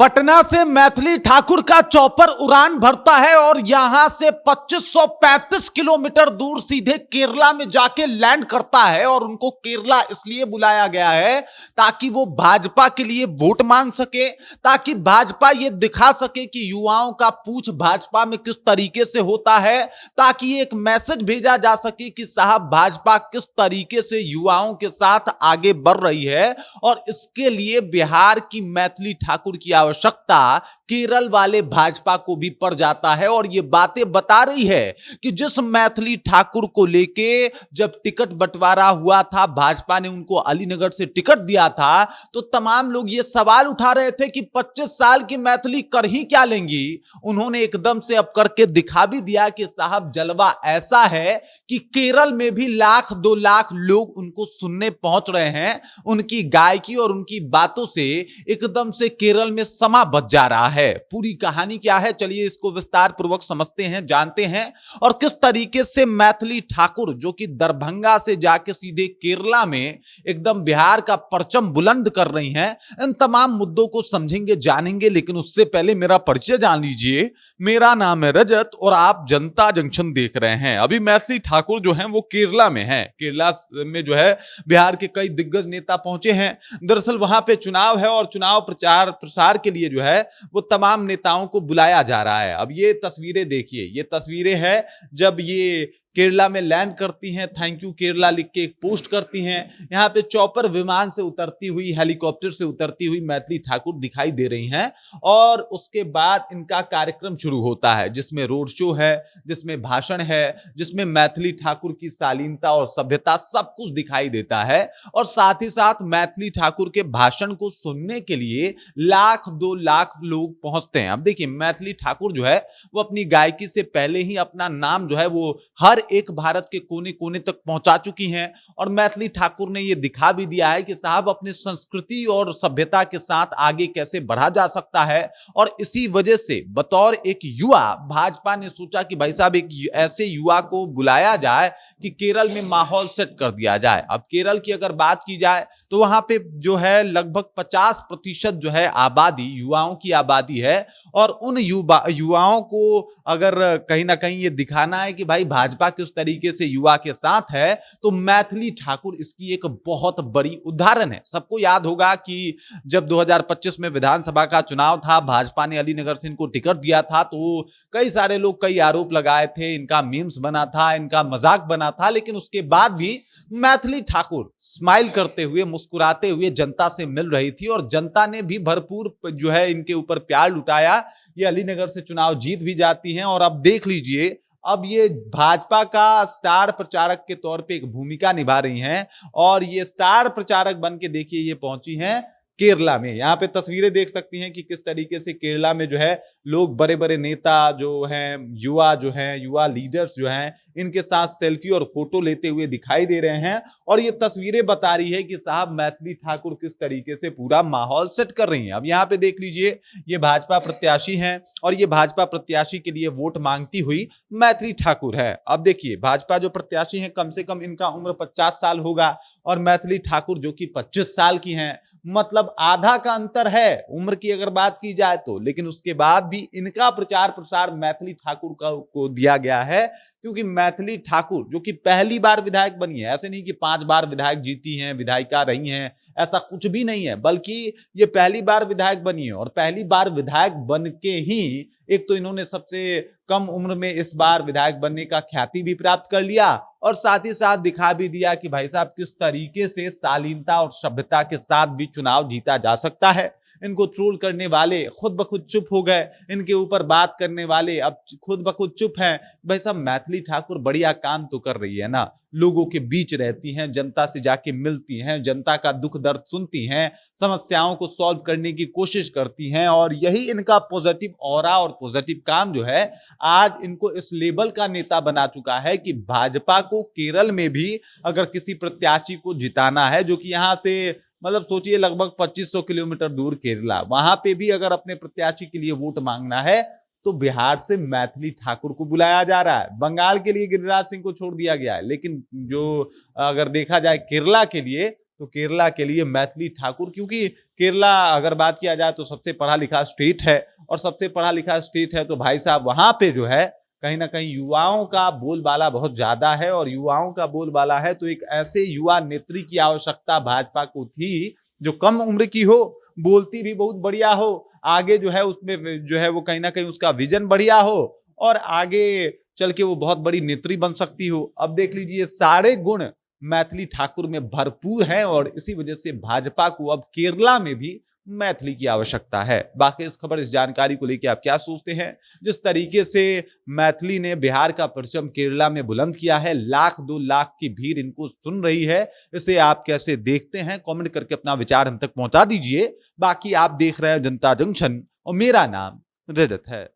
पटना से मैथिली ठाकुर का चौपर उड़ान भरता है और यहां से 2535 किलोमीटर दूर सीधे केरला में जाके लैंड करता है। और उनको केरला इसलिए बुलाया गया है ताकि वो भाजपा के लिए वोट मांग सके, ताकि भाजपा ये दिखा सके कि युवाओं का पूछ भाजपा में किस तरीके से होता है, ताकि एक मैसेज भेजा जा सके कि साहब भाजपा किस तरीके से युवाओं के साथ आगे बढ़ रही है। और इसके लिए बिहार की मैथिली ठाकुर की आवश्यकता केरल वाले भाजपा को भी पड़ जाता है। और ये बातें बता रही है कि जिस मैथिली ठाकुर को लेके जब टिकट बंटवारा हुआ था, भाजपा ने उनको अलीनगर से टिकट दिया था, तो तमाम लोग ये सवाल उठा रहे थे कि 25 साल की मैथिली कर ही क्या लेंगी। उन्होंने एकदम से अब करके दिखा भी दिया कि साहब जलवा ऐसा है कि केरल में भी लाख 2 लाख लोग उनको सुनने पहुंच रहे हैं। उनकी गायकी और उनकी बातों से एकदम से केरल में समा बच जा रहा है। पूरी कहानी क्या है, चलिए इसको विस्तार पूर्वक समझते हैं, जानते हैं। और किस तरीके से मैथिली ठाकुर जो कि दरभंगा से जाके सीधे केरला में एकदम बिहार का परचम बुलंद कर रही हैं, इन तमाम मुद्दों को समझेंगे, जानेंगे। लेकिन उससे पहले मेरा परिचय जान लीजिए। मेरा नाम है रजत और आप जनता जंक्शन देख रहे हैं। अभी मैथिली ठाकुर जो है वो केरला में है। केरला में जो है बिहार के कई दिग्गज नेता पहुंचे हैं। दरअसल वहां पे चुनाव है और चुनाव प्रचार प्रसार के लिए जो है वो तमाम नेताओं को बुलाया जा रहा है। अब ये तस्वीरें देखिए, ये तस्वीरें हैं जब ये केरला में लैंड करती हैं, थैंक यू केरला लिख के एक पोस्ट करती हैं। यहाँ पे चॉपर विमान से उतरती हुई, हेलीकॉप्टर से उतरती हुई मैथिली ठाकुर दिखाई दे रही हैं। और उसके बाद इनका कार्यक्रम शुरू होता है जिसमें रोड शो है, जिसमें भाषण है, जिसमें मैथिली ठाकुर की शालीनता और सभ्यता सब कुछ दिखाई देता है। और साथ ही साथ मैथिली ठाकुर के भाषण को सुनने के लिए लाख 2 लाख लोग पहुंचते हैं। अब देखिए मैथिली ठाकुर जो है वो अपनी गायकी से पहले ही अपना नाम जो है वो हर एक भारत के कोने कोने तक पहुंचा चुकी हैं। और मैथिली ठाकुर ने यह दिखा भी दिया है कि साहब अपनी संस्कृति और सभ्यता के साथ आगे कैसे बढ़ा जा सकता है। और इसी वजह से बतौर एक युवा भाजपा ने सोचा कि भाई साहब एक ऐसे युवा को बुलाया जाए कि केरल में माहौल सेट कर दिया जाए। अब केरल की अगर बात की जाए तो वहां पे जो है लगभग 50% जो है आबादी युवाओं की आबादी है। और उन युवाओं को अगर कहीं ना कहीं ये दिखाना है कि भाई भाजपा किस तरीके से युवा के साथ है, तो मैथिली ठाकुर इसकी एक बहुत बड़ी उदाहरण है। सबको याद होगा कि जब 2025 में विधानसभा का चुनाव था, भाजपा ने अलीनगर से इनको टिकट दिया था, तो कई सारे लोग कई आरोप लगाए थे, इनका मीम्स बना था, इनका मजाक बना था। लेकिन उसके बाद भी मैथिली ठाकुर स्माइल करते हुए, मुस्कुराते हुए जनता से मिल रही थी। और जनता ने भी भरपूर जो है इनके ऊपर प्यार लुटाया। ये अलीनगर से चुनाव जीत भी जाती हैं। और अब देख लीजिए, अब ये भाजपा का स्टार प्रचारक के तौर पे एक भूमिका निभा रही हैं। और ये स्टार प्रचारक बन के देखिए ये पहुंची हैं केरला में। यहाँ पे तस्वीरें देख सकती हैं कि किस तरीके से केरला में जो है लोग, बड़े बड़े नेता जो हैं, युवा लीडर्स जो हैं, इनके साथ सेल्फी और फोटो लेते हुए दिखाई दे रहे हैं। और ये तस्वीरें बता रही है कि साहब मैथिली ठाकुर किस तरीके से पूरा माहौल सेट कर रही हैं। अब यहाँ पे देख लीजिए, ये भाजपा प्रत्याशी हैं और ये भाजपा प्रत्याशी के लिए वोट मांगती हुई मैथिली ठाकुर है। अब देखिए भाजपा जो प्रत्याशी हैं, कम से कम इनका उम्र 50 साल होगा और मैथिली ठाकुर जो कि 25 साल की हैं, मतलब आधा का अंतर है उम्र की अगर बात की जाए तो। लेकिन उसके बाद भी इनका प्रचार प्रसार मैथिली ठाकुर को दिया गया है, क्योंकि मैथिली ठाकुर जो कि पहली बार विधायक बनी है, ऐसे नहीं कि 5 बार विधायक जीती हैं, विधायिका रही हैं, ऐसा कुछ भी नहीं है, बल्कि ये पहली बार विधायक बनी है। और पहली बार विधायक बन के ही एक तो इन्होंने सबसे कम उम्र में इस बार विधायक बनने का ख्याति भी प्राप्त कर लिया। और साथ ही साथ दिखा भी दिया कि भाई साहब किस तरीके से शालीनता और सभ्यता के साथ भी चुनाव जीता जा सकता है। इनको ट्रोल करने वाले खुद ब खुद चुप हो गए, इनके ऊपर बात करने वाले अब खुद ब खुद चुप हैं। भाई साहब मैथिली ठाकुर बढ़िया काम तो कर रही है ना, लोगों के बीच रहती हैं, जनता से जाके मिलती हैं, जनता का दुख दर्द सुनती हैं, समस्याओं को सॉल्व करने की कोशिश करती हैं। और यही इनका पॉजिटिव ऑरा और पॉजिटिव काम जो है आज इनको इस लेवल का नेता बना चुका है कि भाजपा को केरल में भी अगर किसी प्रत्याशी को जिताना है, जो कि यहाँ से मतलब सोचिए लगभग 2500 किलोमीटर दूर केरला, वहां पे भी अगर अपने प्रत्याशी के लिए वोट मांगना है तो बिहार से मैथिली ठाकुर को बुलाया जा रहा है। बंगाल के लिए गिरिराज सिंह को छोड़ दिया गया है, लेकिन जो अगर देखा जाए केरला के लिए तो केरला के लिए मैथिली ठाकुर, क्योंकि केरला अगर बात किया जाए तो सबसे पढ़ा लिखा स्टेट है, और सबसे पढ़ा लिखा स्टेट है तो भाई साहब वहां पे जो है कहीं ना कहीं युवाओं का बोलबाला बहुत ज्यादा है, और युवाओं का बोलबाला है तो एक ऐसे युवा नेत्री की आवश्यकता भाजपा को थी जो कम उम्र की हो, बोलती भी बहुत बढ़िया हो, आगे जो है उसमें जो है वो कहीं ना कहीं उसका विजन बढ़िया हो, और आगे चल के वो बहुत बड़ी नेत्री बन सकती हो। अब देख लीजिए सारे गुण मैथिली ठाकुर में भरपूर हैं, और इसी वजह से भाजपा को अब केरला में भी मैथिली की आवश्यकता है। बाकी इस खबर, इस जानकारी को लेकर आप क्या सोचते हैं? जिस तरीके से मैथिली ने बिहार का परचम केरला में बुलंद किया है, लाख 2 लाख की भीड़ इनको सुन रही है, इसे आप कैसे देखते हैं? कमेंट करके अपना विचार हम तक पहुंचा दीजिए। बाकी आप देख रहे हैं जनता जंक्शन और मेरा नाम रजत है।